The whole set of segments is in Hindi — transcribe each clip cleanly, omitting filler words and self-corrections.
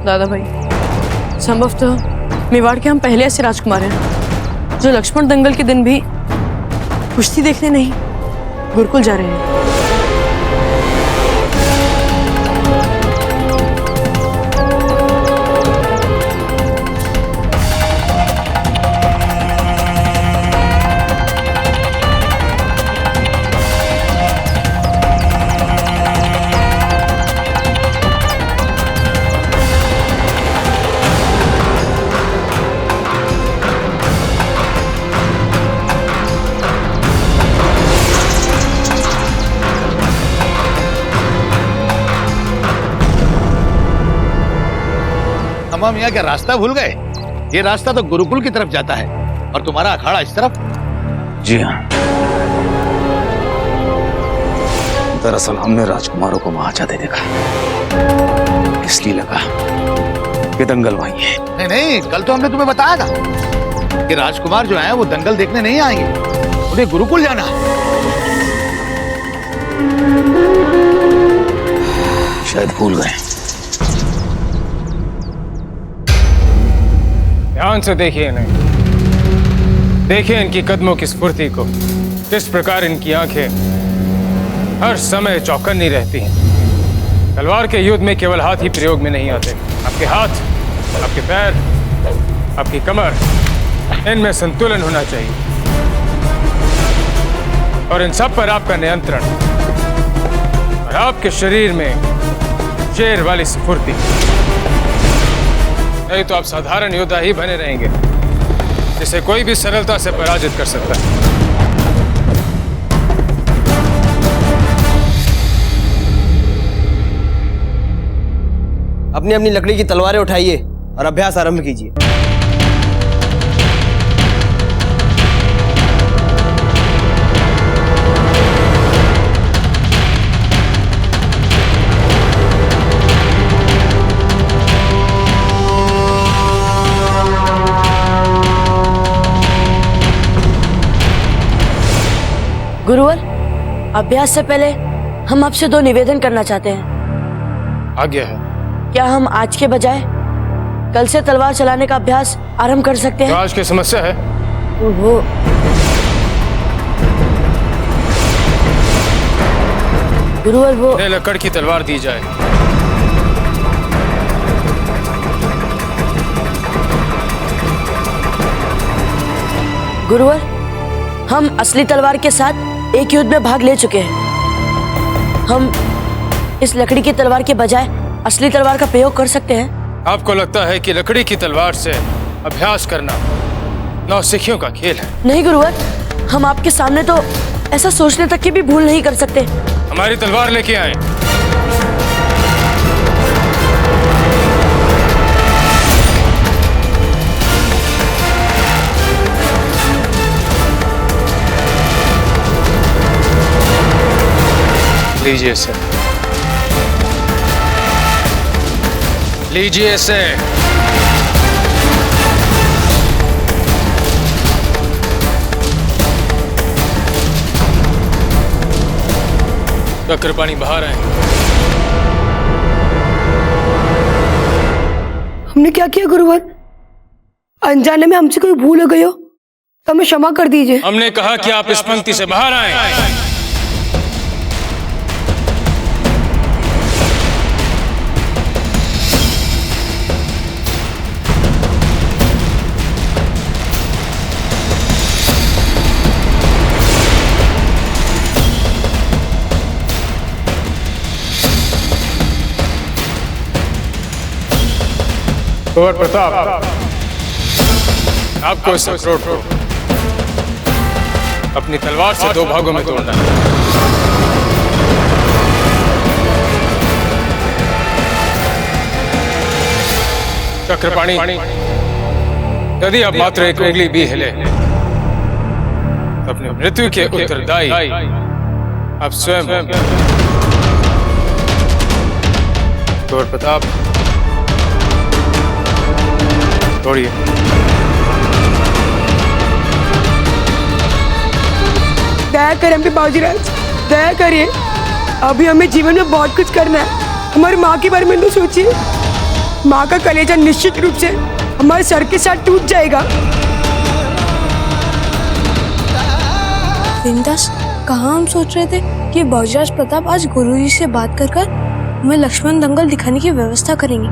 दादा भाई, संभवतः मेवाड़ के हम पहले ऐसे राजकुमार हैं जो लक्ष्मण दंगल के दिन भी कुश्ती देखने नहीं गुरुकुल जा रहे हैं। हम यहाँ क्या रास्ता भूल गए? ये रास्ता तो गुरुकुल की तरफ जाता है और तुम्हारा अखाड़ा इस तरफ। जी हाँ, दरअसल हमने राजकुमारों को वहां जाते देखा, इसलिए लगा कि दंगल वही है। नहीं नहीं, कल तो हमने तुम्हें बताया था कि राजकुमार जो हैं वो दंगल देखने नहीं आएंगे, उन्हें गुरुकुल जाना है। शायद भूल गए। ध्यान से देखिए इन्हें, देखिए इनकी कदमों की स्फूर्ति को, किस प्रकार इनकी आंखें हर समय चौकन्नी रहती हैं। तलवार के युद्ध में केवल हाथ ही प्रयोग में नहीं आते, आपके हाथ, आपके पैर, आपकी कमर, इनमें संतुलन होना चाहिए और इन सब पर आपका नियंत्रण और आपके शरीर में शेर वाली स्फूर्ति। नहीं तो आप साधारण योद्धा ही बने रहेंगे जिसे कोई भी सरलता से पराजित कर सकता है। अपनी अपनी लकड़ी की तलवारें उठाइए और अभ्यास आरंभ कीजिए। गुरुवर, अभ्यास से पहले हम आपसे दो निवेदन करना चाहते हैं। आज्ञा है। क्या हम आज के बजाय कल से तलवार चलाने का अभ्यास आरंभ कर सकते हैं? तो आज की समस्या है वो गुरुवर, वो लकड़ की तलवार दी जाए। गुरुवर, हम असली तलवार के साथ एक युद्ध में भाग ले चुके हैं। हम इस लकड़ी की तलवार के बजाय असली तलवार का प्रयोग कर सकते हैं। आपको लगता है कि लकड़ी की तलवार से अभ्यास करना नौसिखियों का खेल है? नहीं गुरुवर, हम आपके सामने तो ऐसा सोचने तक की भी भूल नहीं कर सकते। हमारी तलवार लेके आए। लीजिए इसे, लीजिए इसे। चक्रपाणी बाहर आए। हमने क्या किया गुरुवर? अनजाने में हमसे कोई भूल हो गई हो तो हमें क्षमा कर दीजिए। हमने कहा कि आप इस पंक्ति से बाहर आए। कुंवर प्रताप, आपको इस अखरोट को अपनी तलवार से दो भागों में तोड़ना है। चक्रपाणी, यदि आप मात्र एक उंगली भी हिले तो अपने मृत्यु के उत्तरदायी आप स्वयं। कुंवर प्रताप, तोड़िए। दया करें हम पे बाबूजीराज, दया करिए। अभी हमें जीवन में बहुत कुछ करना है। हमारी माँ के बारे में तो सोचिए। माँ का कलेजा निश्चित रूप से हमारे सर के साथ टूट जाएगा। प्रेमदास, कहाँ हम सोच रहे थे कि भोजराज प्रताप आज गुरुजी से बात कर कर हमें लक्ष्मण दंगल दिखाने की व्यवस्था करेंगे,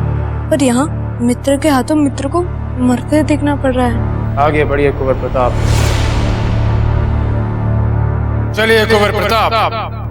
पर यहाँ मित्र के हाथों मित्र को मरते देखना पड़ रहा है। आगे बढ़िए कुंवर प्रताप। चलिए कुंवर प्रताप।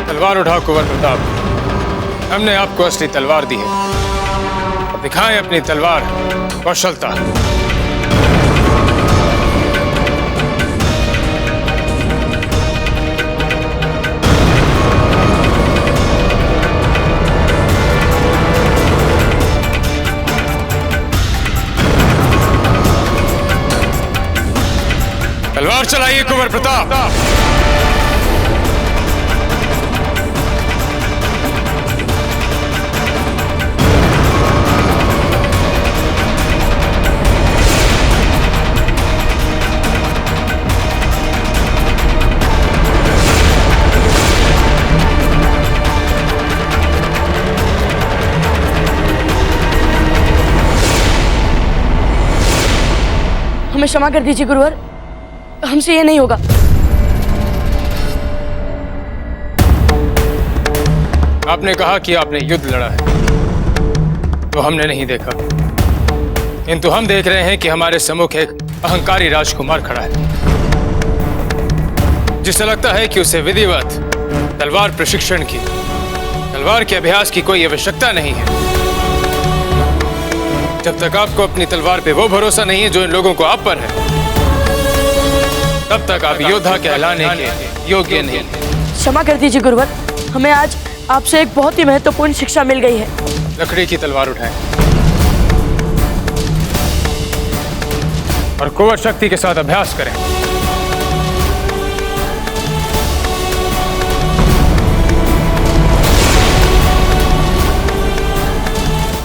तलवार उठाओ कुंवर प्रताप, हमने आपको असली तलवार दी है, अब दिखाएं अपनी तलवार कौशलता। तलवार चलाइए कुंवर प्रताप। हमें क्षमा कर दीजिए गुरुवर, हमसे ये नहीं होगा। आपने कहा कि आपने युद्ध लड़ा है, तो हमने नहीं देखा, किंतु हम देख रहे हैं कि हमारे सम्मुख एक अहंकारी राजकुमार खड़ा है, जिससे लगता है कि उसे विधिवत तलवार प्रशिक्षण की, तलवार के अभ्यास की कोई आवश्यकता नहीं है। जब तक आपको अपनी तलवार पे वो भरोसा नहीं है जो इन लोगों को आप पर है, तब तक आप योद्धा कहलाने के योग्य नहीं। क्षमा कर दीजिए गुरुवर, हमें आज आपसे एक बहुत ही महत्वपूर्ण शिक्षा मिल गई है। लकड़ी की तलवार उठाएं और कुंवर शक्ति के साथ अभ्यास करें।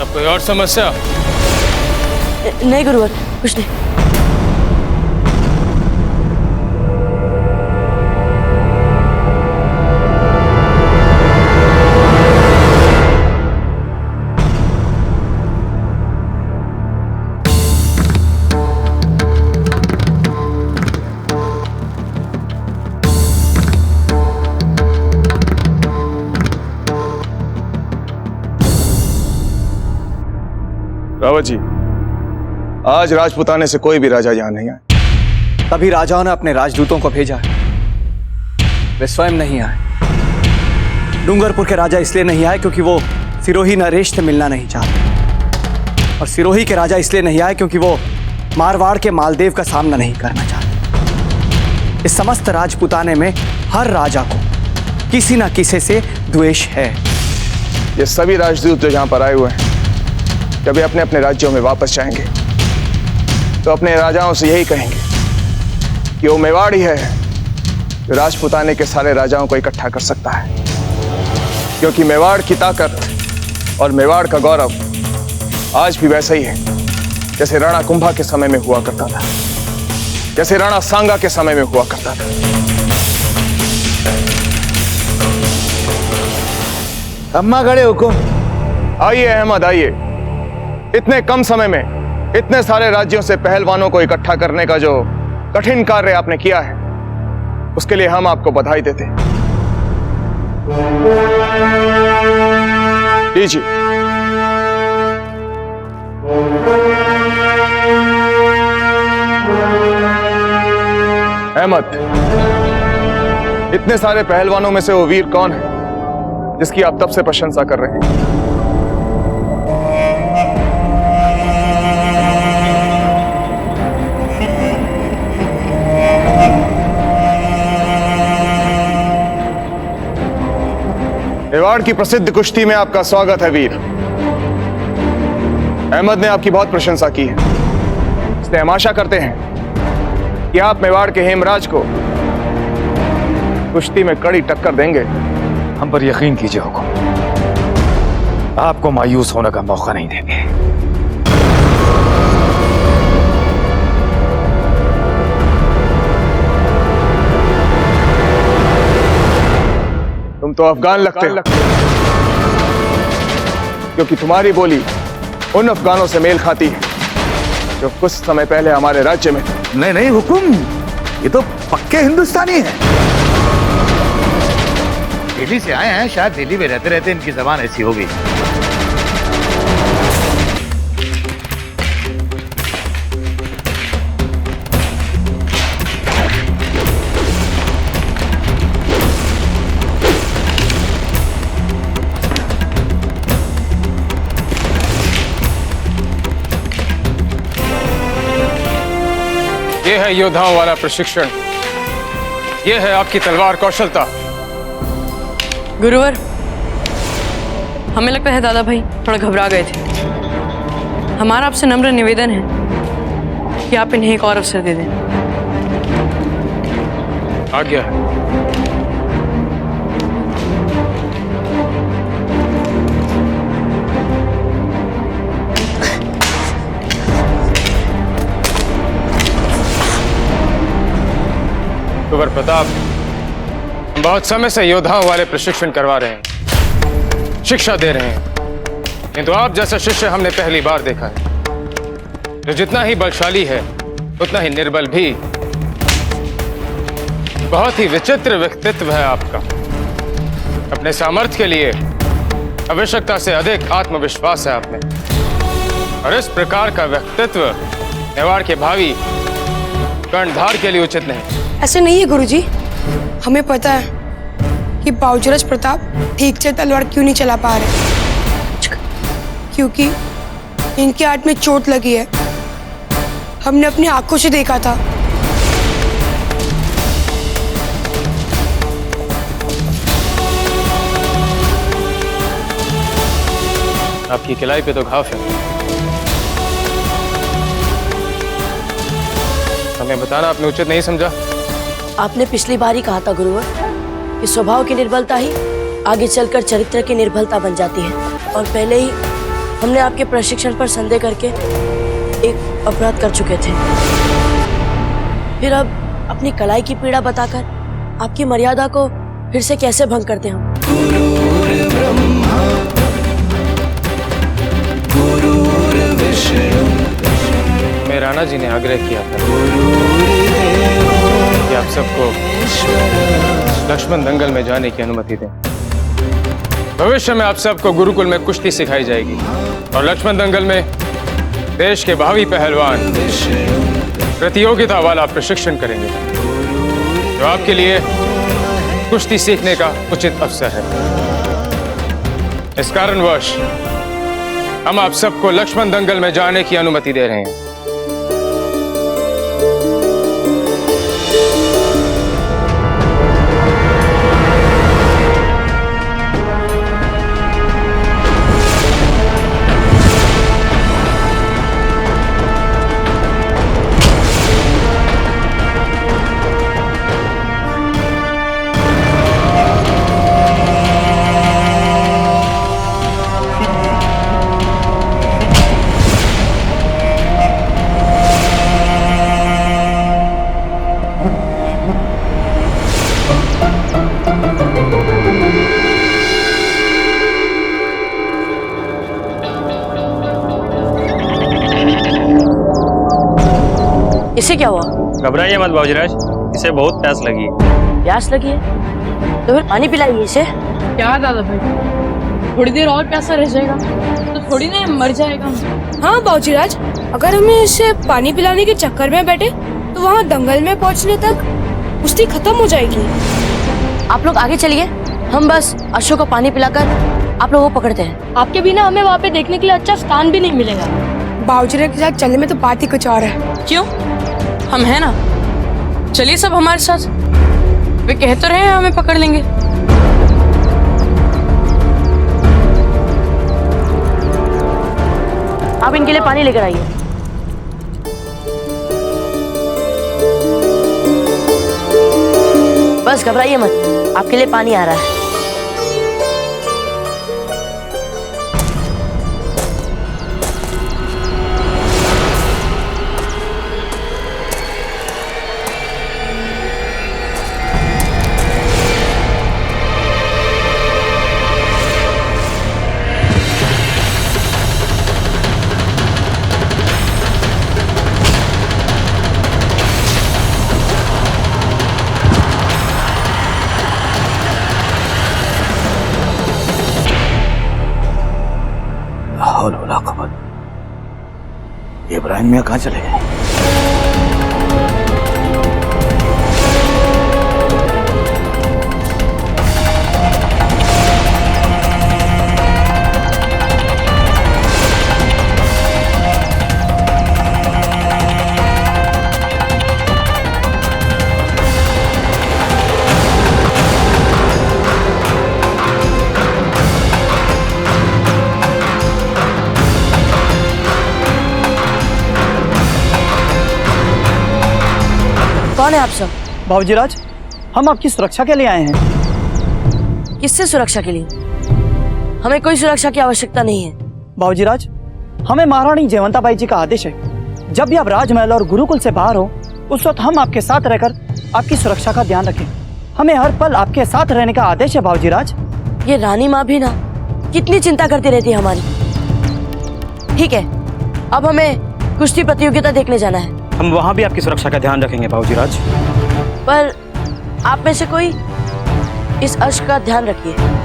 अब कोई और समस्या? नहीं गुरुवर, कुछ नहीं। रावत जी, आज राजपुताने से कोई भी राजा यहाँ नहीं आए। तभी राजाओं ने अपने राजदूतों को भेजा है, वे स्वयं नहीं आए। डूंगरपुर के राजा इसलिए नहीं आए क्योंकि वो सिरोही नरेश से मिलना नहीं चाहते, और सिरोही के राजा इसलिए नहीं आए क्योंकि वो मारवाड़ के मालदेव का सामना नहीं करना चाहते। इस समस्त राजपुताने में हर राजा को किसी न किसी से द्वेष है। ये सभी राजदूत जो यहाँ पर आए हुए हैं, जब वे अपने अपने राज्यों में वापस जाएंगे तो अपने राजाओं से यही कहेंगे कि वो मेवाड़ ही है जो राजपुताने के सारे राजाओं को इकट्ठा कर सकता है, क्योंकि मेवाड़ की ताकत और मेवाड़ का गौरव आज भी वैसा ही है जैसे राणा कुंभा के समय में हुआ करता था, जैसे राणा सांगा के समय में हुआ करता था। अम्मा खड़े हुकुम। आइए अहमद, आइए। इतने कम समय में इतने सारे राज्यों से पहलवानों को इकट्ठा करने का जो कठिन कार्य आपने किया है, उसके लिए हम आपको बधाई देते हैं। लीजिए। अहमद, इतने सारे पहलवानों में से वो वीर कौन है जिसकी आप तब से प्रशंसा कर रहे हैं? मेवाड़ की प्रसिद्ध कुश्ती में आपका स्वागत है वीर। अहमद ने आपकी बहुत प्रशंसा की है, इसलिए हम आशा करते हैं कि आप मेवाड़ के हेमराज को कुश्ती में कड़ी टक्कर देंगे हम पर यकीन कीजिए हुकुम, आपको मायूस होने का मौका नहीं देंगे। तुम तो अफगान लगते हो, क्योंकि तुम्हारी बोली उन अफगानों से मेल खाती है जो कुछ समय पहले हमारे राज्य में थे। नहीं नहीं हुकुम, ये तो पक्के हिंदुस्तानी हैं। दिल्ली से आए हैं, शायद दिल्ली में रहते रहते इनकी जबान ऐसी होगी। ये है योद्धाओं वाला प्रशिक्षण, ये है आपकी तलवार कौशलता। गुरुवर, हमें लगता है दादा भाई थोड़ा घबरा गए थे। हमारा आपसे नम्र निवेदन है कि आप इन्हें एक और अवसर दे दें। आज्ञा है। कुंवर प्रताप, हम बहुत समय से योद्धाओं वाले प्रशिक्षण करवा रहे हैं, शिक्षा दे रहे हैं, किंतु आप जैसा शिष्य हमने पहली बार देखा है, जो जितना ही बलशाली है उतना ही निर्बल भी। बहुत ही विचित्र व्यक्तित्व है आपका। अपने सामर्थ्य के लिए आवश्यकता से अधिक आत्मविश्वास है आप में, और इस प्रकार का व्यक्तित्व मेवाड़ के भावी कर्णधार के लिए उचित नहीं। ऐसे नहीं है गुरुजी, हमें पता है कि बावजूद प्रताप ठीक से तलवार क्यों नहीं चला पा रहे, क्योंकि इनके हाथ में चोट लगी है। हमने अपनी आंखों से देखा था। आपकी किलाई पे तो घाव है, हमें बताना आपने उचित नहीं समझा। आपने पिछली बार ही कहा था गुरुवर कि स्वभाव की निर्बलता ही आगे चलकर चरित्र की निर्बलता बन जाती है, और पहले ही हमने आपके प्रशिक्षण पर संदेह करके एक अपराध कर चुके थे। फिर अब अपनी कलाई की पीड़ा बताकर आपकी मर्यादा को फिर से कैसे भंग करते हम? मैं राणा जी ने आग्रह किया था कि आप सबको लक्ष्मण दंगल में जाने की अनुमति दें। भविष्य में आप सबको गुरुकुल में कुश्ती सिखाई जाएगी, और लक्ष्मण दंगल में देश के भावी पहलवान प्रतियोगिता वाला प्रशिक्षण करेंगे, जो आपके लिए कुश्ती सीखने का उचित अवसर है। इस कारणवश हम आप सबको लक्ष्मण दंगल में जाने की अनुमति दे रहे हैं। इसे क्या हुआ? घबराइए मत बाबूजीराज, इसे बहुत प्यास लगी है। प्यास लगी है तो फिर पानी पिलाइए इसे। क्या दादा भाई, थोड़ी देर और प्यासा रह जाएगा तो थोड़ी ना मर जाएगा। हाँ बाबूजीराज, अगर हमें इसे पानी पिलाने के चक्कर में बैठे तो वहाँ दंगल में पहुँचने तक कुश्ती खत्म हो जाएगी। आप लोग आगे चलिए, हम बस अशोक को पानी पिलाकर आप लोगों को पकड़ते हैं। आपके बिना हमें वहाँ पे देखने के लिए अच्छा स्थान भी नहीं मिलेगा। बावजूद के साथ चलने में तो बात ही कुछ और है। क्यों? हम हैं ना, चलिए सब हमारे साथ। वे कह तो रहे हैं हमें पकड़ लेंगे। आप इनके लिए पानी लेकर आइए। बस घबराइए मत, आपके लिए पानी आ रहा है। ये इब्राहिम मियाँ कहाँ चले गए? कौन है आप सब? बाबूजीराज, हम आपकी सुरक्षा के लिए आए हैं। किससे सुरक्षा के लिए? हमें कोई सुरक्षा की आवश्यकता नहीं है। बाबूजीराज, हमें महारानी जयवंताबाई जी का आदेश है, जब भी आप राजमहल और गुरुकुल से बाहर हो उस वक्त हम आपके साथ रहकर आपकी सुरक्षा का ध्यान रखें। हमें हर पल आपके साथ रहने का आदेश है बाबूजीराज। ये रानी माँ भी ना कितनी चिंता करती रहती है हमारी। ठीक है, अब हमें कुश्ती प्रतियोगिता देखने जाना है। हम वहाँ भी आपकी सुरक्षा का ध्यान रखेंगे बाबूजीराज। पर आप में से कोई इस अश्क का ध्यान रखिए।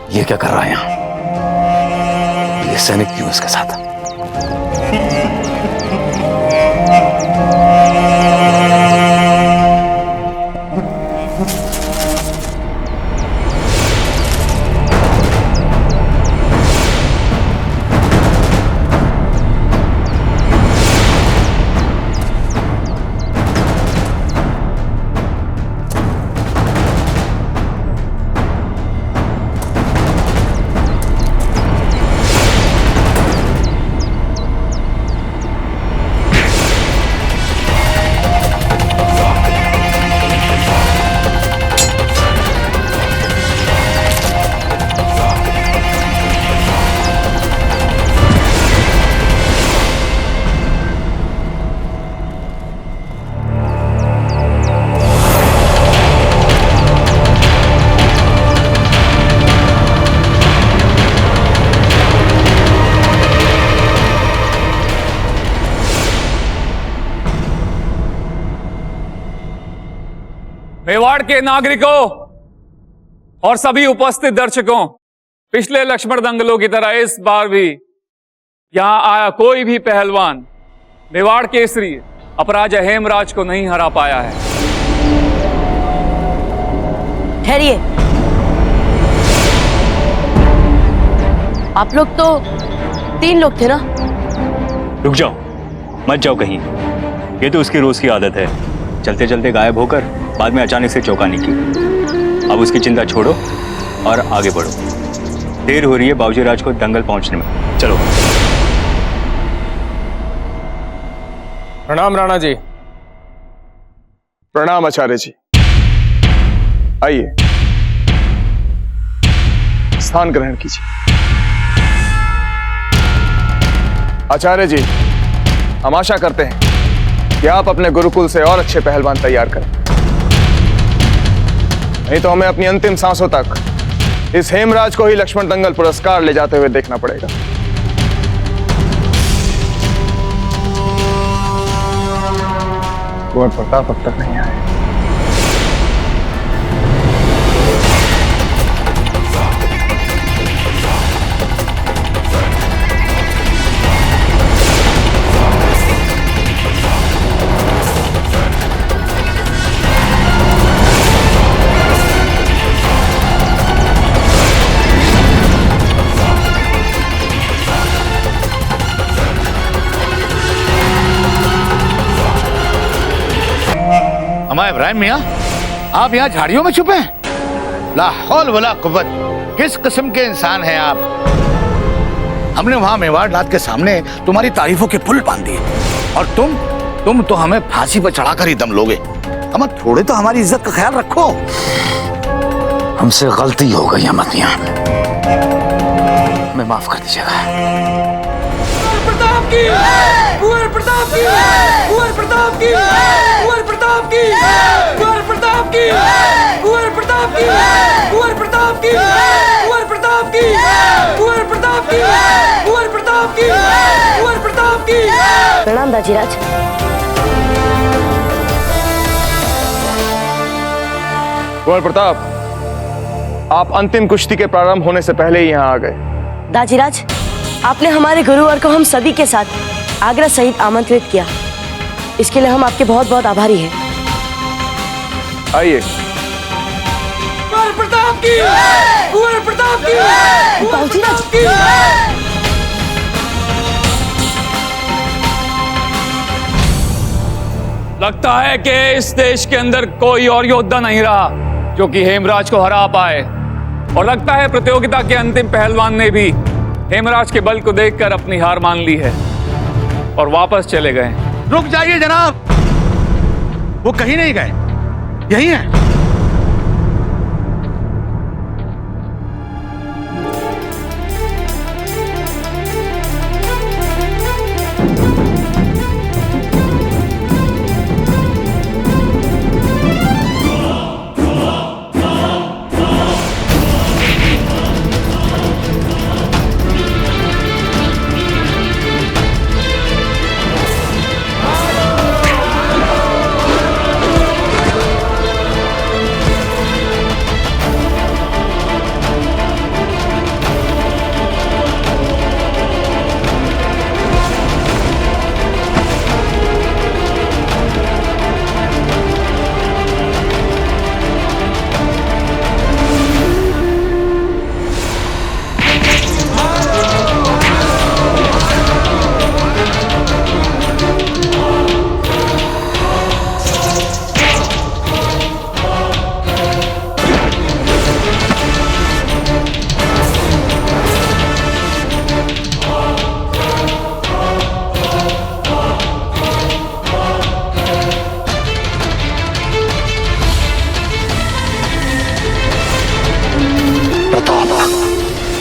ये क्या कर रहा है यहाँ? ये सैनिक क्यों इसके साथ? मेवाड़ के नागरिकों और सभी उपस्थित दर्शकों, पिछले लक्ष्मण दंगलों की तरह इस बार भी यहां आया कोई भी पहलवान मेवाड़ केसरी अपराजा हेमराज को नहीं हरा पाया है। ठहरिए, आप लोग तो 3 लोग थे ना? रुक जाओ, मत जाओ कहीं। ये तो उसकी रोज की आदत है, चलते चलते गायब होकर बाद में अचानक से चौंकाने की। अब उसकी चिंता छोड़ो और आगे बढ़ो। देर हो रही है बाबूजीराज को दंगल पहुंचने में। चलो। प्रणाम राणा जी। प्रणाम आचार्य जी। आइए, स्थान ग्रहण कीजिए। आचार्य जी, हम आशा करते हैं कि आप अपने गुरुकुल से और अच्छे पहलवान तैयार करें, नहीं तो हमें अपनी अंतिम सांसों तक इस हेमराज को ही लक्ष्मण दंगल पुरस्कार ले जाते हुए देखना पड़ेगा। कुंवर प्रताप अब तक नहीं आए। हमारे इब्राहिम मियाँ, आप यहाँ झाड़ियों में छुपे हैं? ला हौल वला कुव्वत, किस किस्म के इंसान हैं आप? हमने वहां मेवाड़ रात के सामने तुम्हारी तारीफों के पुल बांध दिए, और तुम तो हमें फांसी पर चढ़ाकर ही दम लोगे। हम थोड़े तो हमारी इज्जत का ख्याल रखो। हमसे गलती हो गई अमतिया, हमें माफ कर दीजिएगा। प्रताप की, कुंवर प्रताप की, कुंवर प्रताप की, कुंवर प्रताप की, कुंवर प्रताप की, कुंवर प्रताप की, कुंवर प्रताप की, कुंवर प्रताप की, कुंवर प्रताप की, कुंवर प्रताप की, कुंवर प्रताप की। प्रणाम दाजीराज। कुंवर प्रताप, आप अंतिम कुश्ती के प्रारंभ होने से पहले ही यहाँ आ गए। दाजीराज, आपने हमारे गुरुवर को हम सभी के साथ आगरा सहित आमंत्रित किया, इसके लिए हम आपके बहुत बहुत आभारी हैं। आइए। कुंवर प्रताप की, कुंवर प्रताप की, कुंवर प्रताप की। लगता है कि इस देश के अंदर कोई और योद्धा नहीं रहा जो कि हेमराज को हरा पाए, और लगता है प्रतियोगिता के अंतिम पहलवान ने भी हेमराज के बल को देखकर अपनी हार मान ली है और वापस चले गए। रुक जाइए जनाब, वो कहीं नहीं गए, यही है।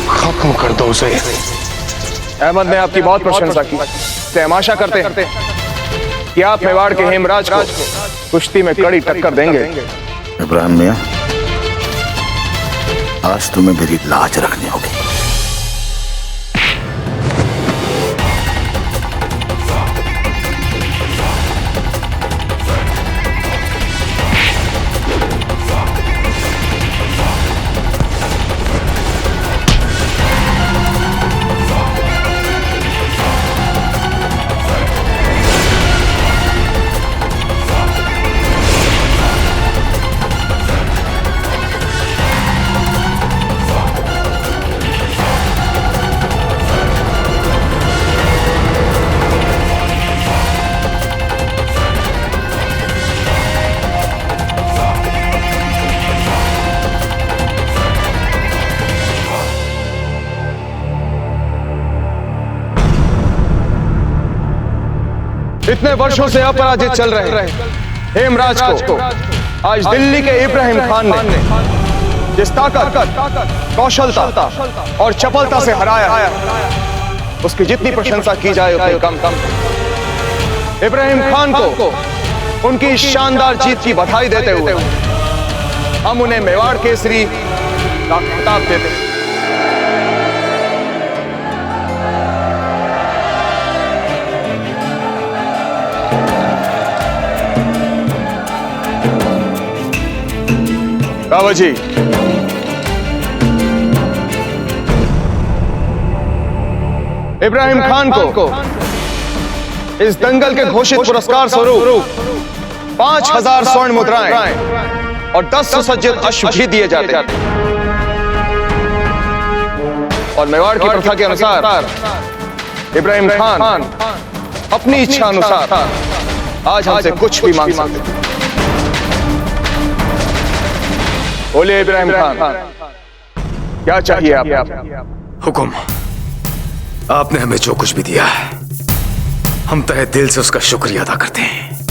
खत्म कर दो उसे। अहमद ने आपकी बहुत प्रशंसा की, इसलिए हम आशा करते हैं कि आप मेवाड़ के हेमराज को कुश्ती में कड़ी टक्कर देंगे। इब्राहिम मियां, आज तुम्हें मेरी लाज रखनी होगी। इतने वर्षों से अपराजित चल रहे हेमराज को आज दिल्ली के इब्राहिम खान ने जिस ताकत, कौशलता और चपलता से हराया, उसकी जितनी प्रशंसा की जाए उतनी कम। इब्राहिम खान को उनकी इस शानदार जीत की बधाई देते हुए हम उन्हें मेवाड़ केसरी का खिताब देते हैं। बाबा जी, इब्राहिम खान को इस दंगल के घोषित पुरस्कार स्वरूप 5000 स्वर्ण मुद्राएं और 10 सुसज्जित अश्व भी दिए जाते हैं। और मेवाड़ की प्रथा के अनुसार इब्राहिम खान अपनी इच्छा अनुसार आज हमसे कुछ भी मांग सकते हैं। बोलिए इब्राहिम खान, क्या चाहिए आप? हुकुम, आपने हमें जो कुछ भी दिया है, हम तहे दिल से उसका शुक्रिया अदा करते हैं।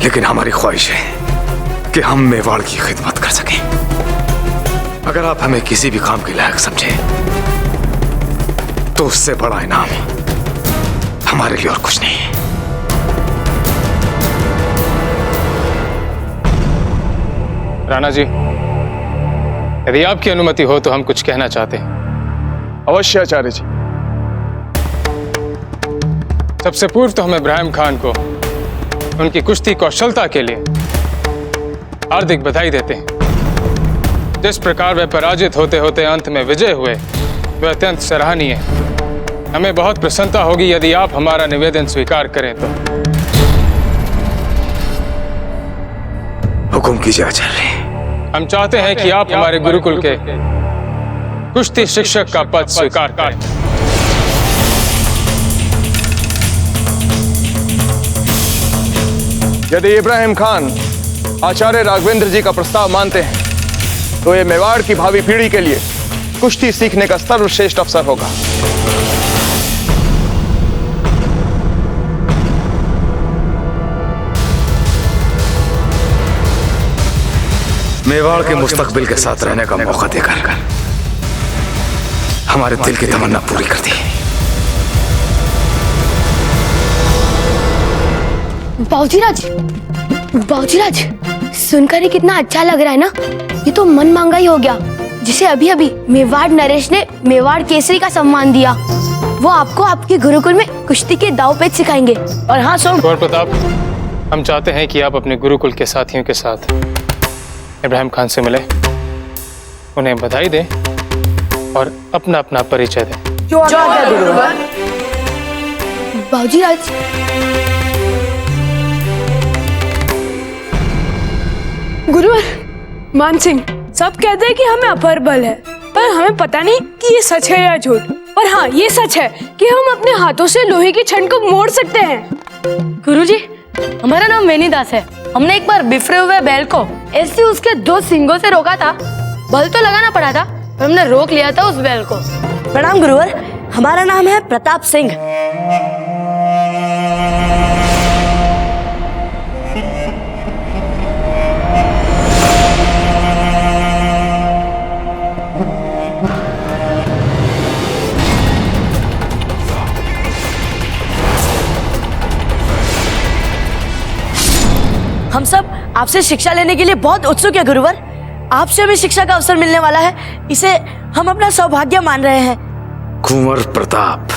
लेकिन हमारी ख्वाहिश है कि हम मेवाड़ की खिदमत कर सकें। अगर आप हमें किसी भी काम के लायक समझे तो उससे बड़ा इनाम हमारे लिए और कुछ नहीं है। राणा जी, यदि आपकी अनुमति हो तो हम कुछ कहना चाहते हैं। अवश्य आचार्य जी। सबसे पूर्व तो हम इब्राहिम खान को उनकी कुश्ती कौशलता के लिए हार्दिक बधाई देते हैं। जिस प्रकार वे पराजित होते होते अंत में विजय हुए, वह अत्यंत सराहनीय है। हमें बहुत प्रसन्नता होगी यदि आप हमारा निवेदन स्वीकार करें तो। हुकुम कीजिए आचार्य। हम चाहते हैं कि आप हमारे गुरुकुल के कुश्ती शिक्षक का पद स्वीकार करें। यदि इब्राहिम खान आचार्य राघवेंद्र जी का प्रस्ताव मानते हैं तो ये मेवाड़ की भावी पीढ़ी के लिए कुश्ती सीखने का सर्वश्रेष्ठ अवसर होगा। मेवाड़ के मुस्तकबिल के साथ रहने का मौका देकर हमारे दिल की तमन्ना पूरी कर दी। बाबूजीराज, सुनकर ही कितना अच्छा लग रहा है ना। ये तो मन मांगा ही हो गया। जिसे अभी अभी मेवाड़ नरेश ने मेवाड़ केसरी का सम्मान दिया, वो आपको आपके गुरुकुल में कुश्ती के दाव पेच सिखाएंगे। और हाँ सुन कुंवर प्रताप, हम चाहते हैं कि आप अपने गुरुकुल के साथियों के साथ इब्राहिम खान से मिले, उन्हें बधाई दें और अपना अपना परिचय दें। बाबूजीराज, गुरुवर मान सिंह, सब कहते हैं कि हमें अपर बल है, पर हमें पता नहीं कि ये सच है या झूठ। पर हाँ, ये सच है कि हम अपने हाथों से लोहे की छड़ को मोड़ सकते हैं। गुरुजी, हमारा नाम वेनीदास है। हमने एक बार बिफरे हुए बैल को ऐसे उसके 2 सींगों से रोका था। बल तो लगाना पड़ा था, पर हमने रोक लिया था उस बैल को। प्रणाम गुरुवर, हमारा नाम है प्रताप सिंह। हम सब आपसे शिक्षा लेने के लिए बहुत उत्सुक है गुरुवर। आपसे हमें शिक्षा का अवसर मिलने वाला है, इसे हम अपना सौभाग्य मान रहे हैं। कुंवर प्रताप,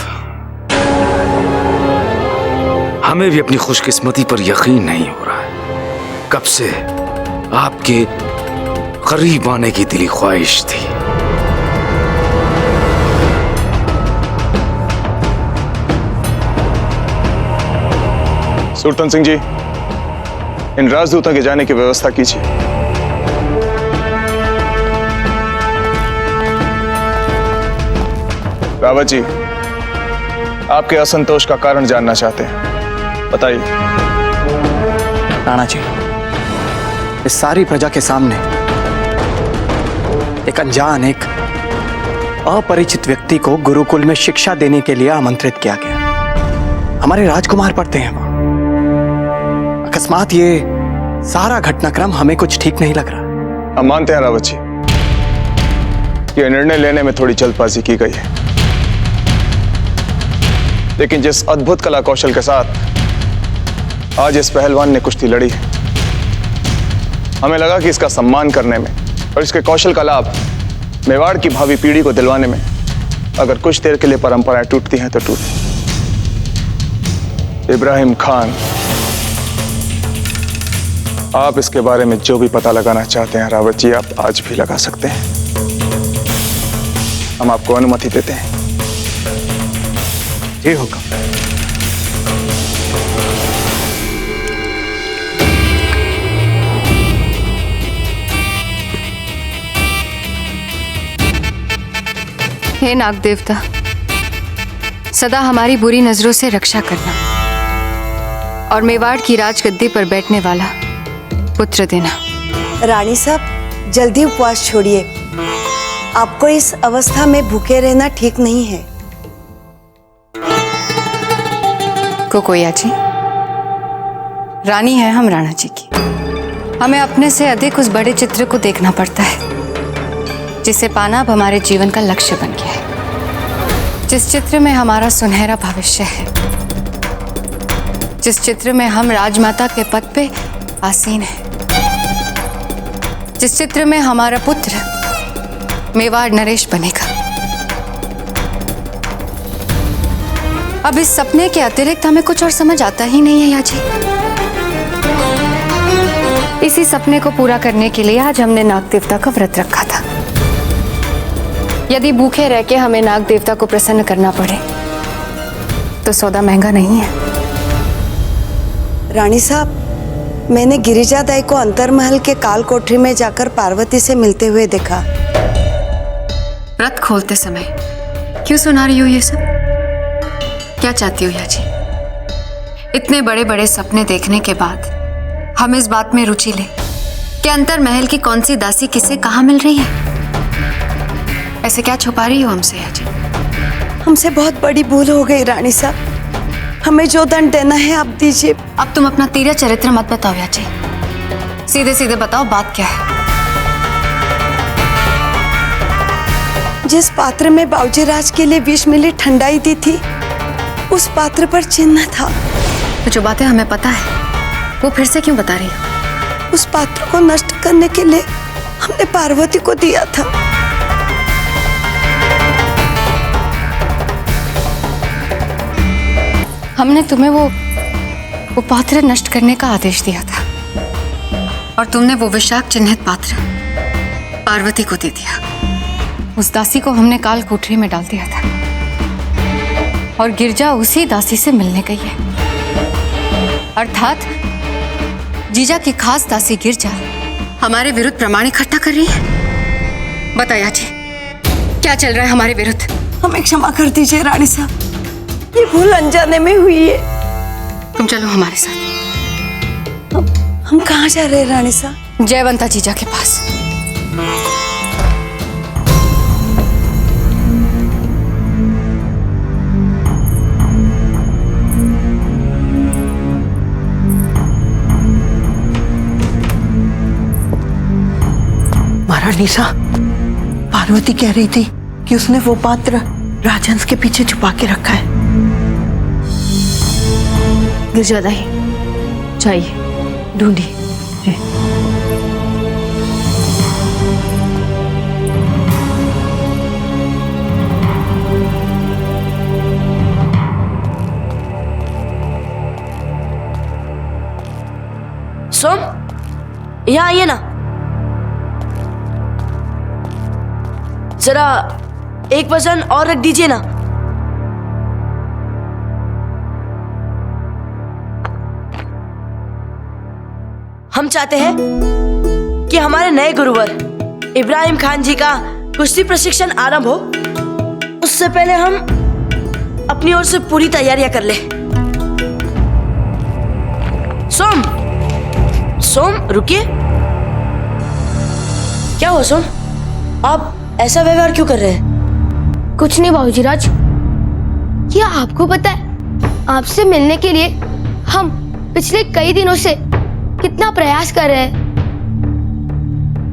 हमें भी अपनी खुशकिस्मती पर यकीन नहीं हो रहा है। कब से आपके करीब आने की दिली ख्वाहिश थी। सुल्तान सिंह जी, इन राजदूतों के जाने की व्यवस्था कीजिए। रावत जी, आपके असंतोष का कारण जानना चाहते हैं, बताइए। राणा जी, इस सारी प्रजा के सामने एक अनजान, एक अपरिचित व्यक्ति को गुरुकुल में शिक्षा देने के लिए आमंत्रित किया गया। हमारे राजकुमार पढ़ते हैं वहां। अकस्मात ये सारा घटनाक्रम हमें कुछ ठीक नहीं लग रहा। हम मानते हैं रावत जी, ये निर्णय लेने में थोड़ी जल्दबाजी की गई है, लेकिन जिस अद्भुत कला कौशल के साथ आज इस पहलवान ने कुश्ती लड़ी है, हमें लगा कि इसका सम्मान करने में और इसके कौशल का लाभ मेवाड़ की भावी पीढ़ी को दिलवाने में अगर कुछ देर के लिए परंपराएं टूटती हैं तो टूटे। इब्राहिम खान, आप इसके बारे में जो भी पता लगाना चाहते हैं रावत जी, आप आज भी लगा सकते हैं। हम आपको अनुमति देते हैं। जी हुक्म। हे नाग देवता, सदा हमारी बुरी नजरों से रक्षा करना और मेवाड़ की राजगद्दी पर बैठने वाला पुत्र देना। रानी साहब, जल्दी उपवास छोड़िए। आपको इस अवस्था में भूखे रहना ठीक नहीं है। कोकोया जी, रानी है हम राणा जी की। हमें अपने से अधिक उस बड़े चित्र को देखना पड़ता है जिसे पाना अब हमारे जीवन का लक्ष्य बन गया है। जिस चित्र में हमारा सुनहरा भविष्य है, जिस चित्र में हम राजमाता के पद पे आसीन हैं, जिस चित्र में हमारा पुत्र मेवाड़ नरेश बनेगा। अब इस सपने के अतिरिक्त हमें कुछ और समझ आता ही नहीं है या जी। इसी सपने को पूरा करने के लिए आज हमने नाग देवता का व्रत रखा था। यदि भूखे रह के हमें नाग देवता को प्रसन्न करना पड़े तो सौदा महंगा नहीं है। रानी साहब, मैंने गिरिजा दाई को अंतरमहल के काल कोठरी में जाकर पार्वती से मिलते हुए देखा। व्रत खोलते समय क्यों सुना रही हो ये सब? क्या चाहती हो या जी? इतने बड़े बड़े सपने देखने के बाद हम इस बात में रुचि ले कि अंतरमहल की कौन सी दासी किसे कहाँ मिल रही है? ऐसे क्या छुपा रही हो हमसे या जी? हमसे बहुत बड़ी भूल हो गई रानी साहब। हमें जो दंड देना है आप दीजिए। अब तुम अपना तेरा चरित्र मत बताओ या जी, सीधे सीधे बताओ बात क्या है। जिस पात्र में बाबूजी राज के लिए 20 मिली ठंडाई दी थी, उस पात्र पर चिन्ह था। तो जो बातें हमें पता है वो फिर से क्यों बता रही हो? उस पात्र को नष्ट करने के लिए हमने पार्वती को दिया था। हमने तुम्हें वो पात्र नष्ट करने का आदेश दिया था और तुमने वो विषाक्त चिन्हित पात्र पार्वती को दे दिया। उस दासी को हमने काल कोठरी में डाल दिया था और गिरजा उसी दासी से मिलने गई है। अर्थात जीजा की खास दासी गिरजा हमारे विरुद्ध प्रमाण इकट्ठा कर रही है। बताया जी, क्या चल रहा है हमारे विरुद्ध? हमें क्षमा कर दीजिए रानी साहब, ये भूल अनजाने में हुई है। तुम चलो हमारे साथ। हम कहाँ जा रहे हैं रानी साहब? जयवंता जीजा के पास। महारानी साहब, पार्वती कह रही थी कि उसने वो पात्र राजहंस के पीछे छुपा के रखा है। गिरजा दाई, चाहिए ढूंढिए। सोम, यहाँ आइए ना। जरा एक वजन और रख दीजिए ना। हम चाहते हैं कि हमारे नए गुरुवर इब्राहिम खान जी का कुश्ती प्रशिक्षण आरंभ हो, उससे पहले हम अपनी ओर से पूरी तैयारियां कर ले। सोम, सोम रुकिए। क्या हो सोम, आप ऐसा व्यवहार क्यों कर रहे हैं? कुछ नहीं बाबूजी राज। क्या आपको पता है, आपसे मिलने के लिए हम पिछले कई दिनों से कितना प्रयास कर रहे हैं,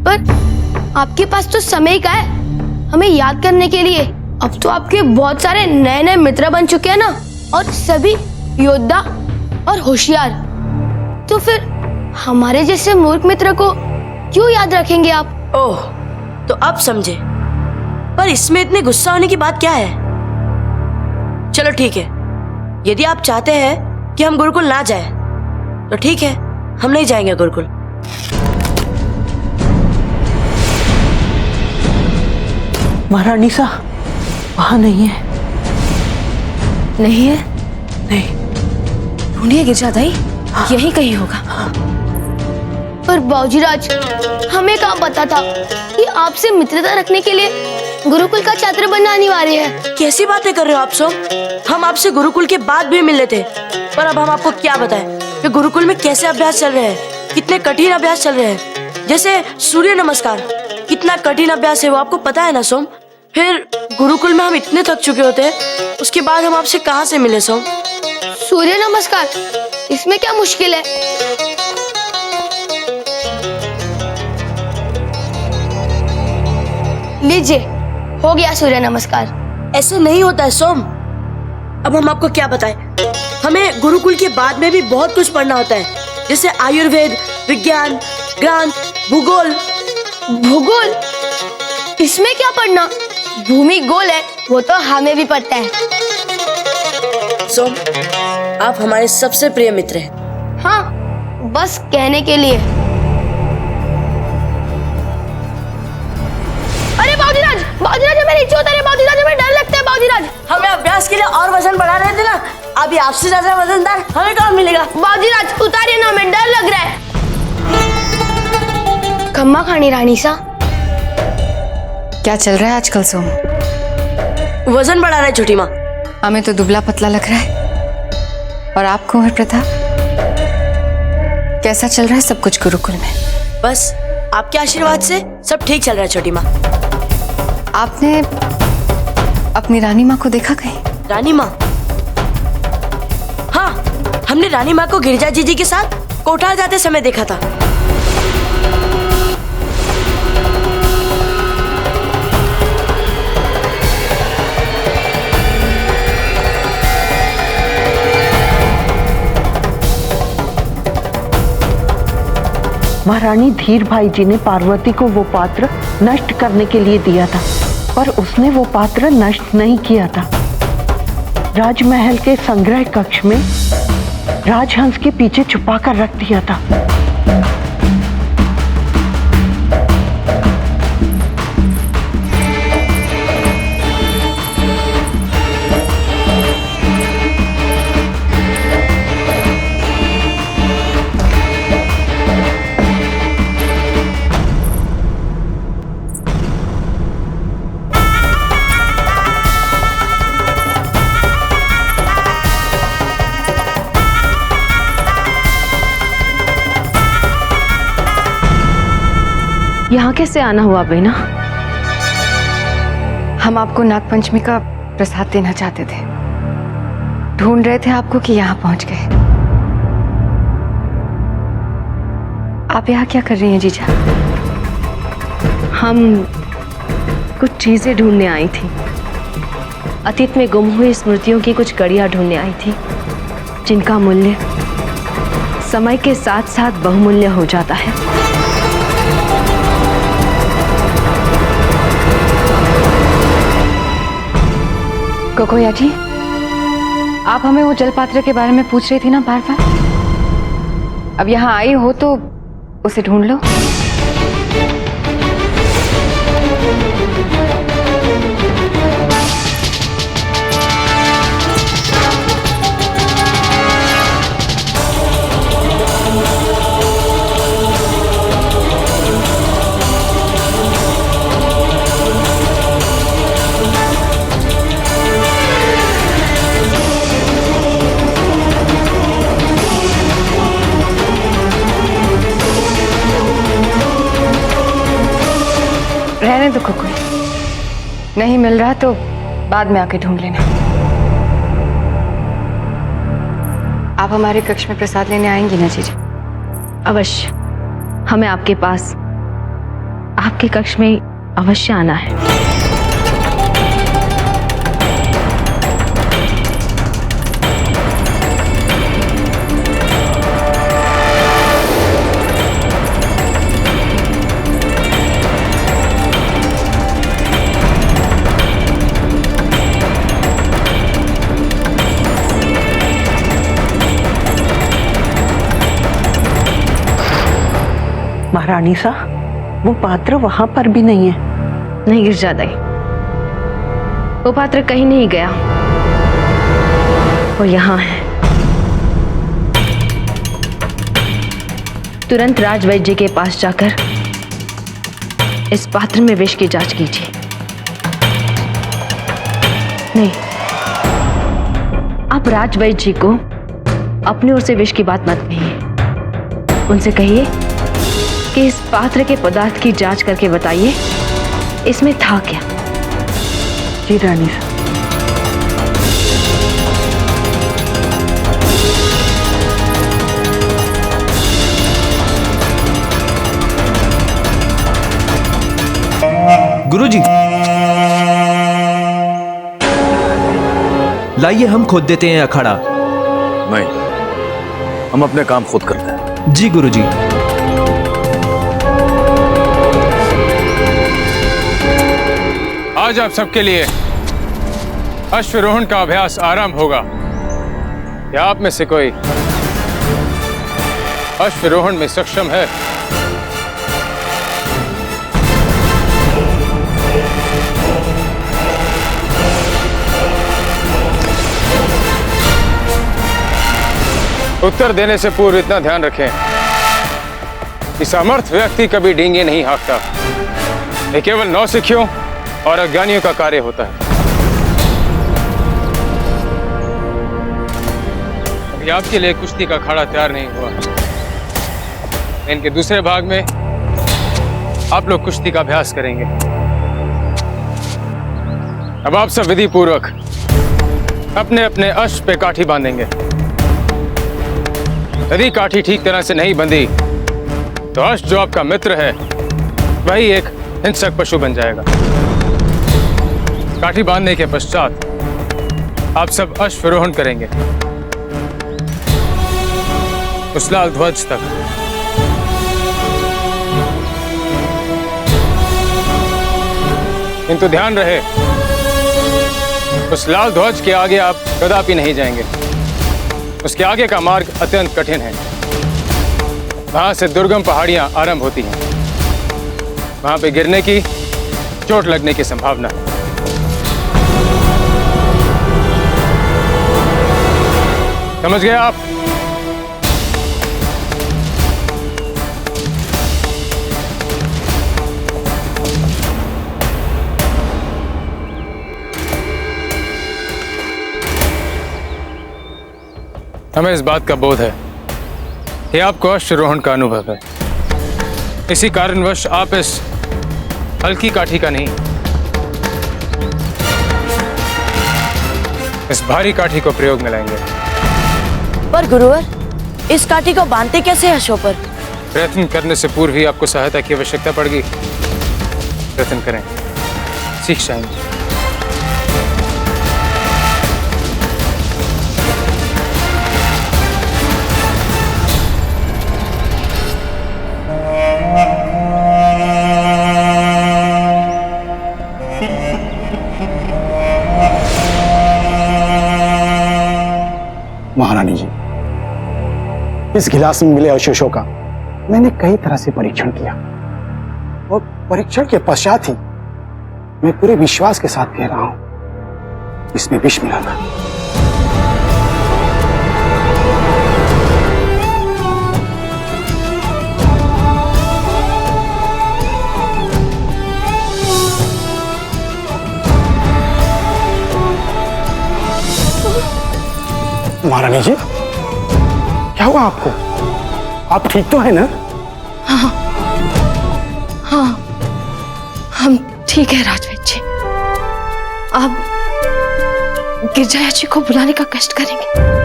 पर आपके पास तो समय का है हमें याद करने के लिए। अब तो आपके बहुत सारे नए नए मित्र बन चुके हैं ना, और सभी योद्धा और होशियार। तो फिर हमारे जैसे मूर्ख मित्र को क्यों याद रखेंगे आप? ओह, तो अब समझे। पर इसमें इतने गुस्सा होने की बात क्या है? चलो ठीक है, यदि आप चाहते हैं कि हम गुरुकुल ना जाए तो ठीक है, हम नहीं जाएंगे गुरुकुल। महारानी साहब, वहां नहीं है। नहीं है? नहीं। ढूंढिए गिरजा दाई, यही कहीं होगा। पर बाबूजी राज, हमें कहाँ पता था कि आपसे मित्रता रखने के लिए गुरुकुल का छात्र बनना अनिवार्य है। कैसी बातें कर रहे हो आप सोम? हम आपसे गुरुकुल के बाद भी मिले थे, पर अब हम आपको क्या बताएं कि गुरुकुल में कैसे अभ्यास चल रहे हैं, कितने कठिन अभ्यास चल रहे हैं। जैसे सूर्य नमस्कार, कितना कठिन अभ्यास है वो आपको पता है ना सोम? फिर गुरुकुल में हम इतने थक चुके होते हैं, उसके बाद हम आपसे कहाँ से मिले सोम? सूर्य नमस्कार, इसमें क्या मुश्किल है? लीजिए, हो गया सूर्य नमस्कार। ऐसे नहीं होता है सोम। अब हम आपको क्या बताएं? हमें गुरुकुल के बाद में भी बहुत कुछ पढ़ना होता है, जैसे आयुर्वेद, विज्ञान, ग्रांथ, भूगोल। भूगोल? इसमें क्या पढ़ना? भूमि गोल है, वो तो हमें भी पता है। सोम, आप हमारे सबसे प्रिय मित्र हैं। हाँ, बस कहने के लिए। अरे बाबूजीराज, बाबूजीराज हमें नीचे उतारे, बाबूजीराज हमें डर लगता है। बाबूजीराज, हमें अभ्यास के लिए और वजन बढ़ा रहे थे ना, अभी आपसे ज्यादा वजनदार हमें कौन मिलेगा? बाबूजीराज उतारिए ना, हमें डर लग रहा है। खम्मा खानी रानी सा। क्या चल रहा है आजकल सोम? वजन बढ़ा रहा है छोटी माँ। हमें तो दुबला पतला लग रहा है। और आप कुंवर प्रताप, कैसा चल रहा है सब कुछ गुरुकुल में? बस आपके आशीर्वाद से सब ठीक चल रहा है छोटी माँ। आपने अपनी रानी माँ को देखा कहीं? रानी माँ? हाँ, हमने रानी माँ को गिरिजा जीजी के साथ कोठार जाते समय देखा था। महारानी धीर भाई जी ने पार्वती को वो पात्र नष्ट करने के लिए दिया था, पर उसने वो पात्र नष्ट नहीं किया था। राजमहल के संग्रह कक्ष में राजहंस के पीछे छुपा कर रख दिया था। यहाँ कैसे आना हुआ बेना? हम आपको नागपंचमी का प्रसाद देना चाहते थे, ढूंढ रहे थे आपको कि यहाँ पहुंच गए। आप यहाँ क्या कर रही हैं जीजा? हम कुछ चीजें ढूंढने आई थी। अतीत में गुम हुई स्मृतियों की कुछ कड़ियां ढूंढने आई थी, जिनका मूल्य समय के साथ साथ बहुमूल्य हो जाता है। कोकोया जी, आप हमें वो जलपात्र के बारे में पूछ रही थी ना बार बार? अब यहाँ आई हो तो उसे ढूंढ लो। रहने दो कोई, नहीं मिल रहा तो बाद में आके ढूंढ लेना। आप हमारे कक्ष में प्रसाद लेने आएंगी ना जीजा? अवश्य, हमें आपके पास, आपके कक्ष में अवश्य आना है। महारानी सा, वो पात्र वहां पर भी नहीं है। नहीं गिरजा दाई, वो पात्र कहीं नहीं गया, वो यहाँ है। तुरंत राजवैद्य के पास जाकर इस पात्र में विष की जांच कीजिए। नहीं, आप राजवैद्य जी को अपनी ओर से विष की बात मत कहिए। उनसे कहिए कि इस पात्र के पदार्थ की जांच करके बताइए इसमें था क्या। जी रानी साहब। गुरुजी, लाइए हम खोद देते हैं अखाड़ा। नहीं, हम अपने काम खुद करते हैं। जी गुरुजी। आज आप सबके लिए अश्वरोहण का अभ्यास आरंभ होगा। क्या आप में से कोई अश्वरोहण में सक्षम है? उत्तर देने से पूर्व इतना ध्यान रखें कि समर्थ व्यक्ति कभी डींगे नहीं हाँकता। ये केवल नौसिखियों और अज्ञानियों का कार्य होता है। अभी आपके लिए कुश्ती का अखाड़ा तैयार नहीं हुआ। इनके दूसरे भाग में आप लोग कुश्ती का अभ्यास करेंगे। अब आप सब विधि पूर्वक अपने अपने अश्व पे काठी बांधेंगे। यदि काठी ठीक तरह से नहीं बंधी तो अश्व जो आपका मित्र है वही एक हिंसक पशु बन जाएगा। काठी बांधने के पश्चात आप सब अश्वरोहण करेंगे उस लाल ध्वज तक। किंतु ध्यान रहे, उस लाल ध्वज के आगे आप कदापि नहीं जाएंगे। उसके आगे का मार्ग अत्यंत कठिन है। वहां से दुर्गम पहाड़ियां आरंभ होती हैं। वहां पे गिरने की, चोट लगने की संभावना है। समझ गए आप? हमें इस बात का बोध है कि आपको अश्वरोहण का अनुभव है। इसी कारणवश आप इस हल्की काठी का नहीं, इस भारी काठी को प्रयोग में लाएंगे। पर गुरुवर, इस काठी को बांधते कैसे अश्व पर? प्रयत्न करने से पूर्व ही आपको सहायता की आवश्यकता पड़ेगी। प्रयत्न करें, सीख जाएंगे। महारानी जी, इस गिलास में मिले अवशेषों का मैंने कई तरह से परीक्षण किया और परीक्षण के पश्चात ही मैं पूरे विश्वास के साथ कह रहा हूं, इसमें विष मिला था। महारानी जी, क्या हुआ आपको? आप ठीक तो है ना? हाँ हाँ, हम ठीक है राजवैद्य जी। आप गिरजाया जी को बुलाने का कष्ट करेंगे।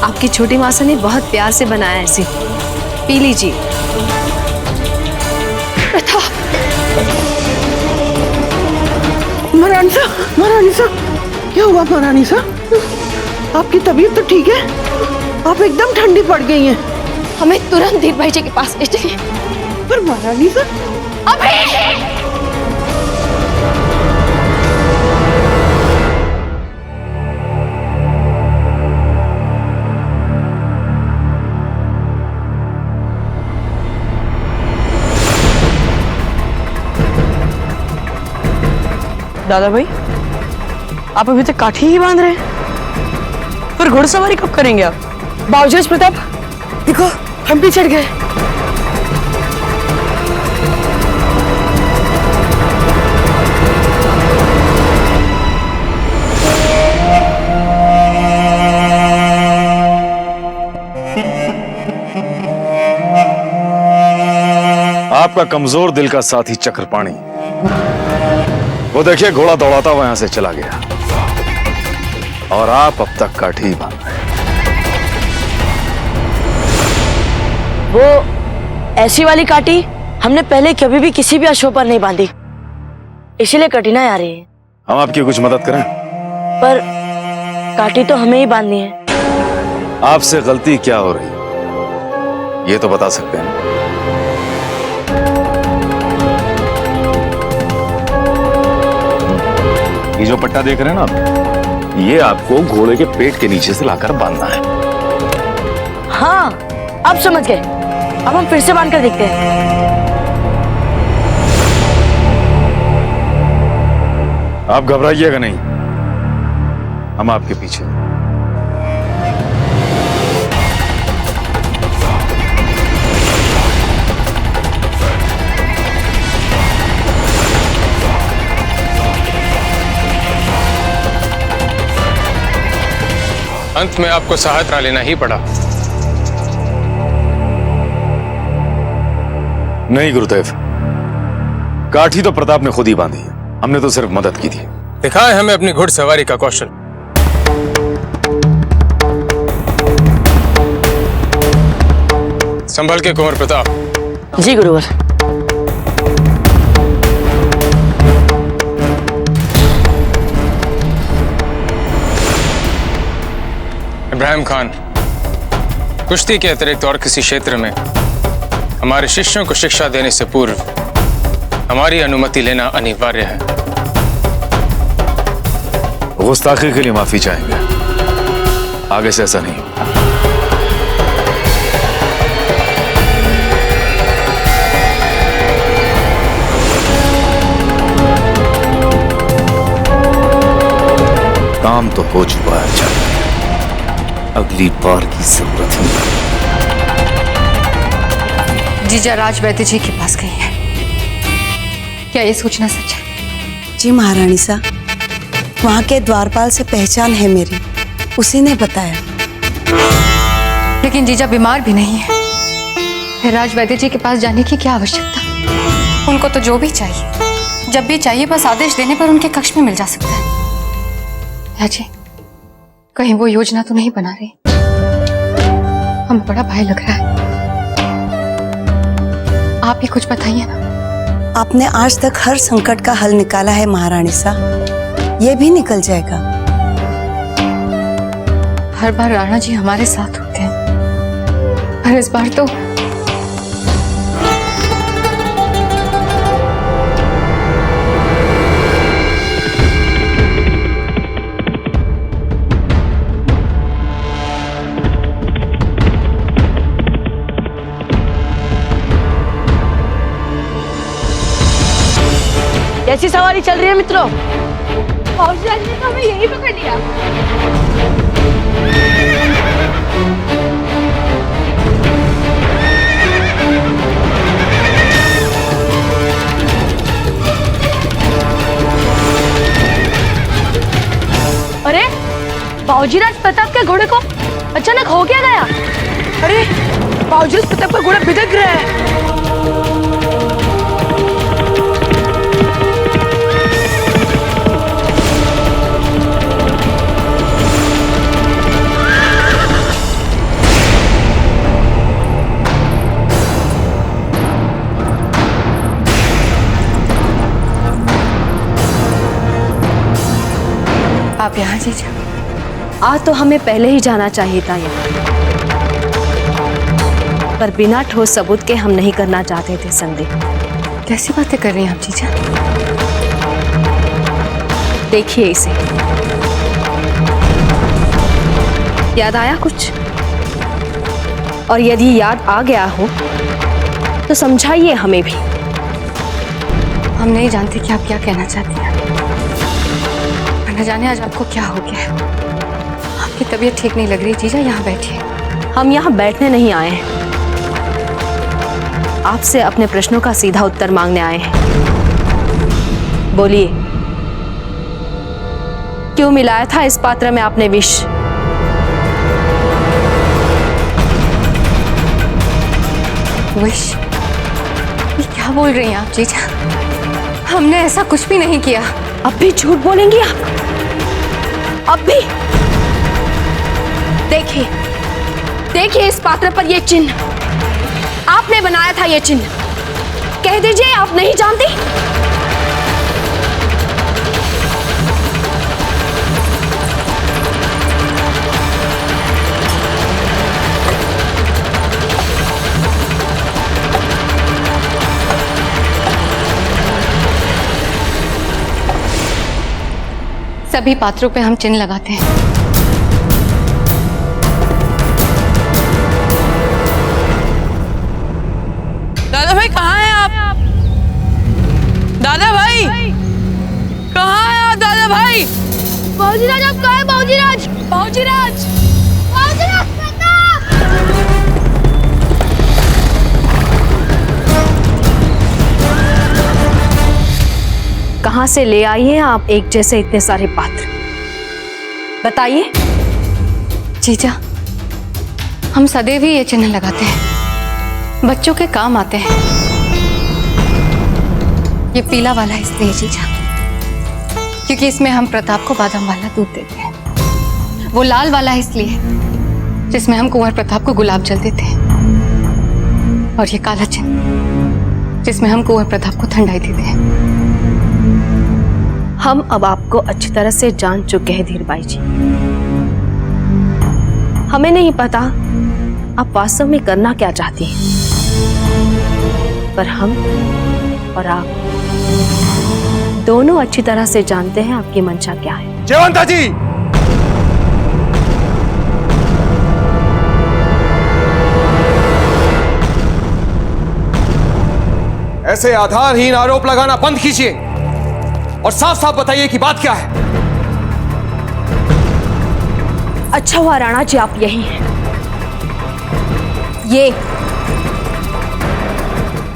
आपकी छोटी मासा ने बहुत प्यार से बनाया है इसे, पी लीजिए। महारानी साहब, महारानी साहब, क्या हुआ महारानी साहब? आपकी तबीयत तो ठीक है? आप एकदम ठंडी पड़ गई हैं। हमें तुरंत धीर भाई जी के पास ले चलिए। पर महारानी साहब, अभी दादा भाई, आप अभी तक काठी ही बांध रहे हैं, फिर घुड़सवारी कब करेंगे आप? बावजूद प्रताप, देखो हम भी चढ़ गए। आपका कमजोर दिल का साथी चक्रपाणी, वो देखिए घोड़ा दौड़ाता हुआ यहां से चला गया और आप अब तक काठी ही बांध रहे। वो ऐसी वाली काटी हमने पहले कभी भी किसी भी अश्व पर नहीं बांधी, इसीलिए कठिनाई आ रही है। हम आपकी कुछ मदद करें? पर काटी तो हमें ही बांधनी है। आपसे गलती क्या हो रही है ये तो बता सकते हैं। ये जो पट्टा देख रहे हैं ना आप, ये आपको घोड़े के पेट के नीचे से लाकर बांधना है। हाँ, अब समझ गए। अब हम फिर से बांध कर देखते हैं। आप घबराइएगा नहीं, हम आपके पीछे। अंत में आपको सहायता लेना ही पड़ा। नहीं गुरुदेव, काठी तो प्रताप ने खुद ही बांधी है, हमने तो सिर्फ मदद की थी। दिखाए हमें अपनी घुड़सवारी का कौशल। संभल के कुंवर प्रताप। जी गुरुवर। इब्राहिम खान, कुश्ती के अतिरिक्त और किसी क्षेत्र में हमारे शिष्यों को शिक्षा देने से पूर्व हमारी अनुमति लेना अनिवार्य है। गुस्ताखी के लिए माफी चाहेंगे, आगे से ऐसा नहीं। काम तो हो चुका है, अगली बार की जरूरत ही नहीं। जीजा राज वैद्य जी के पास गई है, क्या ये सोचना सच है? जी महारानी सा, वहाँ के द्वारपाल से पहचान है मेरी, उसी ने बताया। लेकिन जीजा बीमार भी नहीं है, फिर राज वैद्य जी के पास जाने की क्या आवश्यकता? उनको तो जो भी चाहिए, जब भी चाहिए, बस आदेश देने पर उनके कक्ष में मिल जा सकता है। जी, कहीं वो योजना तो नहीं बना रही? हमें बड़ा भय लग रहा है। आप ही कुछ बताइए ना। आपने आज तक हर संकट का हल निकाला है महारानी सा, ये भी निकल जाएगा। हर बार राणा जी हमारे साथ होते हैं, पर इस बार तो कैसी सवारी चल रही है मित्रों? फौजदार ने तो हमें यही पकड़ लिया। अरे, बाबूजीराज प्रताप के घोड़े को अचानक हो क्या गया? अरे, बाबूजीराज प्रताप का घोड़ा भिदक रहा है। आप यहाँ जीजा? आज तो हमें पहले ही जाना चाहिए था यहाँ, पर बिना ठोस सबूत के हम नहीं करना चाहते थे संदेह। कैसी बातें कर रही हैं आप जीजा? देखिए इसे, याद आया कुछ? और यदि याद आ गया हो तो समझाइए हमें भी। हम नहीं जानते कि आप क्या कहना चाहती हैं। न जाने आज आपको क्या हो गया है। आपकी तबीयत ठीक नहीं लग रही जीजा, यहाँ बैठिए। हम यहाँ बैठने नहीं आए हैं, आपसे अपने प्रश्नों का सीधा उत्तर मांगने आए हैं। बोलिए, क्यों मिलाया था इस पात्र में आपने विष? विष? ये क्या क्या बोल रही हैं आप जीजा? हमने ऐसा कुछ भी नहीं किया। अब भी झूठ बोलेंगी आप? अब भी? देखिए, देखिए इस पात्र पर ये चिन्ह आपने बनाया था। ये चिन्ह कह दीजिए आप नहीं जानती? सभी पात्रों पे हम चिन्ह लगाते हैं। दादा भाई कहाँ हैं आप? दादा भाई कहाँ हैं आप? दादा भाई, बाबूजी राज आप कहाँ हैं? बाबूजी राज, बाबूजी राज, बाबूजी राज कहाँ से ले आई हैं आप एक जैसे इतने सारे पात्र? बताइए। जीजा, हम सदैव ही ये चिन्ह लगाते हैं, बच्चों के काम आते हैं। ये पीला वाला इसलिए जीजा क्योंकि इसमें हम प्रताप को बादाम वाला दूध देते हैं। वो लाल वाला इसलिए जिसमें हम कुंवर प्रताप को गुलाब जल देते हैं। और ये काला चिन्ह जिसमें हम कुंवर प्रताप को ठंडाई देते हैं। हम अब आपको अच्छी तरह से जान चुके हैं धीरबाई जी। हमें नहीं पता आप वास्तव में करना क्या चाहती हैं, पर हम और आप दोनों अच्छी तरह से जानते हैं आपकी मंशा क्या है। जयवंता जी, ऐसे आधारहीन आरोप लगाना बंद कीजिए और साफ साफ बताइए कि बात क्या है। अच्छा हुआ राणा जी आप यही हैं। ये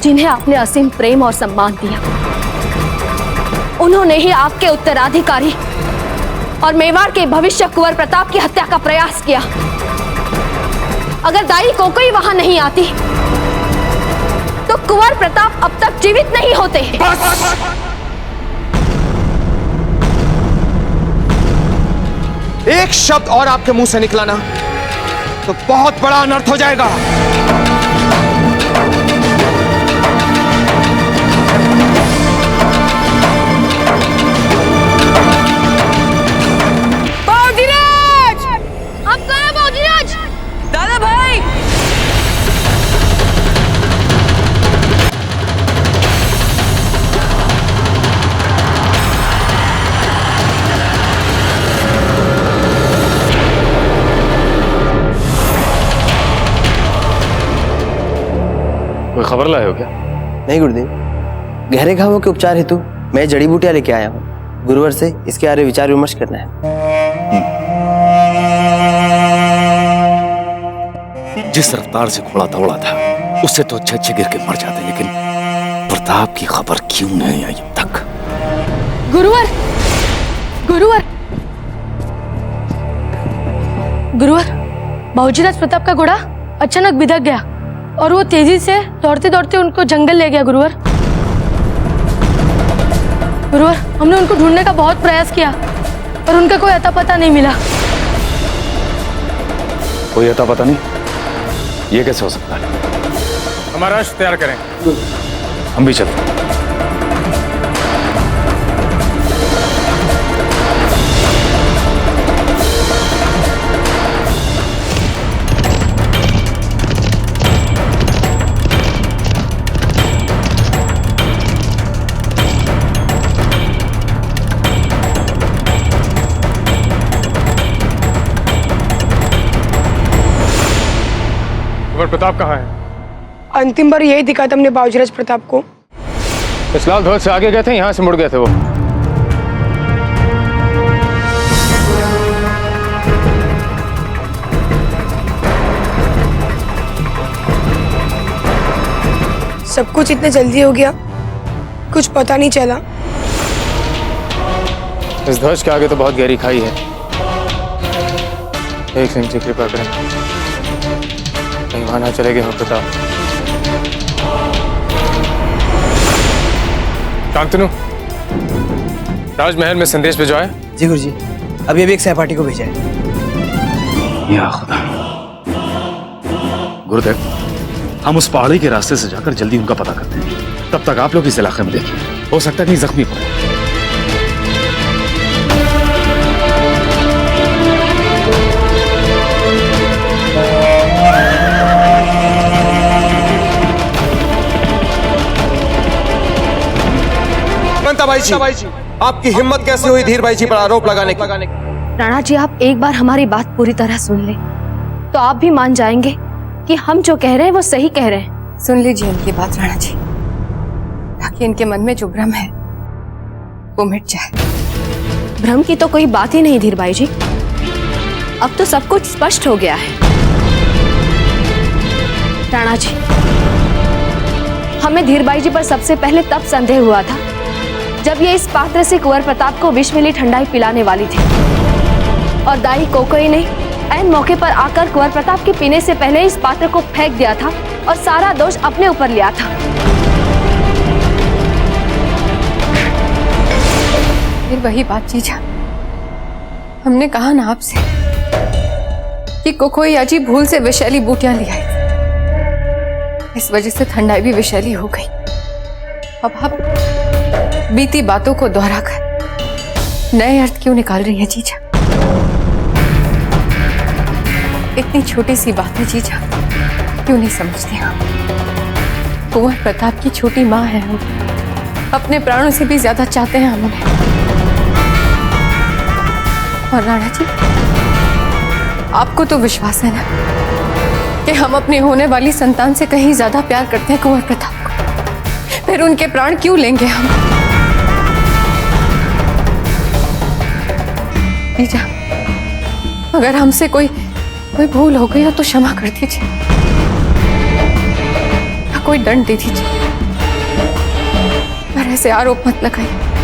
जिन्हें आपने असीम प्रेम और सम्मान दिया, उन्होंने ही आपके उत्तराधिकारी और मेवाड़ के भविष्य कुंवर प्रताप की हत्या का प्रयास किया। अगर दाई कोई वहां नहीं आती तो कुंवर प्रताप अब तक जीवित नहीं होते। एक शब्द और आपके मुंह से निकला ना तो बहुत बड़ा अनर्थ हो जाएगा। बाबूजी राज, आप कहाँ हैं? बाबूजी राज, दादा भाई, कोई खबर लाए हो क्या? नहीं गुरुदेव, गहरे घावों के उपचार हेतु मैं जड़ी बूटियां लेके आया हूँ। गुरुवर से इसके बारे में विचार विमर्श करना है। जिस रफ्तार से घोड़ा दौड़ा था उससे तो अच्छे गिर के मर जाते, लेकिन प्रताप की खबर क्यों नहीं आई अब तक? गुरुवर, गुरुवर, गुरुवर, बाबूजी राज प्रताप का घोड़ा अचानक बिदक गया और वो तेजी से दौड़ते दौड़ते उनको जंगल ले गया। गुरुवर, गुरुवर, हमने उनको ढूंढने का बहुत प्रयास किया पर उनका कोई अता पता नहीं मिला। कोई अता पता नहीं? ये कैसे हो सकता है? हमारा अश्व तैयार करें। हम भी चलते हैं। कुंवर प्रताप कहाँ है? अंतिम बार यही दिखा था हमने बाबूजी प्रताप को। इस लाल ध्वज से आगे गए थे, यहाँ से मुड़ गए थे वो। सब कुछ इतने जल्दी हो गया, कुछ पता नहीं चला। इस ध्वज के आगे तो बहुत गहरी खाई है। एक सिंह जी कृपा करें, कहीं वहां ना चले गए हो प्रताप। शांतनु, राजमहल में संदेश भिजवाया? जी गुरुजी, अभी अभी एक सहपाठी को भेजा है। या खुदा। गुरुदेव, हम उस पहाड़ी के रास्ते से जाकर जल्दी उनका पता करते हैं। तब तक आप लोग इस इलाके में देखिए, हो सकता है कहीं जख्मी पड़े। भाई जी, आपकी हिम्मत कैसे हुई धीर भाई जी पर आरोप लगाने की? राणा जी, आप एक बार हमारी बात पूरी तरह सुन ले तो आप भी मान जाएंगे कि हम जो कह रहे हैं वो सही कह रहे हैं। सुन लीजिए इनकी बात राणा जी, ताकि इनके मन में जो भ्रम है वो मिट जाए। भ्रम की तो कोई बात ही नहीं धीर भाई जी, अब तो सब कुछ स्पष्ट हो गया है। राणा जी, हमें धीर भाई जी पर सबसे पहले तब संदेह हुआ था जब ये इस पात्र से कुंवर प्रताप को विष मिली ठंडाई पिलाने वाली थी, और दाई कोकोई ने ऐन मौके पर आकर कुंवर प्रताप के पीने से पहले इस पात्र को फेंक दिया था और सारा दोष अपने ऊपर लिया था। फिर वही बात जीजा, हमने कहा ना आपसे कि कोकोई अजी भूल से विषैली बूटियां ले आई, इस वजह से ठंडाई भी विषैली हो गई। अब आप बीती बातों को दोहराकर नए अर्थ क्यों निकाल रही है जीजा? इतनी छोटी सी बात है जीजा, क्यों नहीं समझते हम? कुंवर प्रताप की छोटी माँ है हम, अपने प्राणों से भी ज्यादा चाहते हैं हम उन्हें। और राणा जी, आपको तो विश्वास है ना कि हम अपनी होने वाली संतान से कहीं ज्यादा प्यार करते हैं कुंवर प्रताप को, फिर उनके प्राण क्यों लेंगे हम? जीजा, अगर हमसे कोई भूल हो गई हो तो क्षमा कर दीजिए, या कोई दंड दे दीजिए, पर ऐसे आरोप मत लगाइए।